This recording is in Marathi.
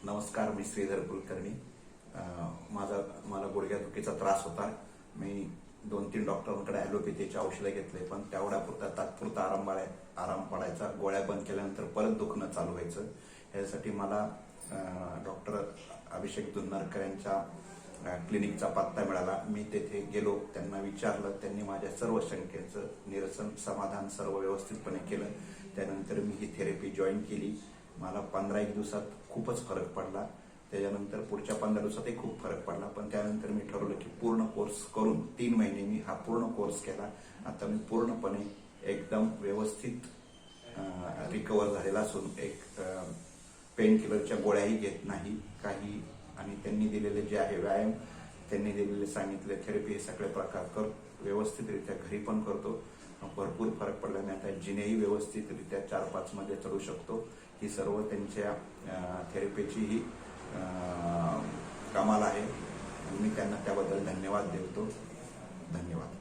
नमस्कार, मी श्रीधर कुलकर्णी. मला गुडघ्यादुखीचा त्रास होता. मी 2-3 डॉक्टरांकडे ॲलोपॅथीची औषधं घेतले, पण तेवढ्यापुरता तात्पुरता आराम पडायचा. गोळ्या बंद केल्यानंतर परत दुखणं चालू व्हायचं. यासाठी मला डॉक्टर अभिषेक जुन्नरकर यांच्या क्लिनिकचा पत्ता मिळाला. मी तेथे गेलो, त्यांना विचारलं. त्यांनी माझ्या सर्व शंकेचं निरसन समाधान सर्व व्यवस्थितपणे केलं. त्यानंतर मी ही थेरपी जॉईन केली. मला 15-1 दिवसात खूपच फरक पडला. त्याच्यानंतर पुढच्या 15 दिवसातही खूप फरक पडला. पण त्यानंतर मी ठरवलं की पूर्ण कोर्स करून 3 महिने मी हा पूर्ण कोर्स केला. आता मी पूर्णपणे एकदम व्यवस्थित रिकवर झालेला असून एक पेन किलरच्या गोळ्याही घेत नाही काही. आणि त्यांनी दिलेले जे आहे व्यायाम, त्यांनी दिलेले सांगितले थेरपी, हे सगळे प्रकार व्यवस्थितरित्या घरी पण करतो. भरपूर फरक पडल्याने आता जिनेही व्यवस्थितरित्या 4-5 मध्ये चढू शकतो. ही सर्व त्यांच्या थेरपीची ही कमाल आहे. मी त्यांना त्याबद्दल धन्यवाद देतो. धन्यवाद.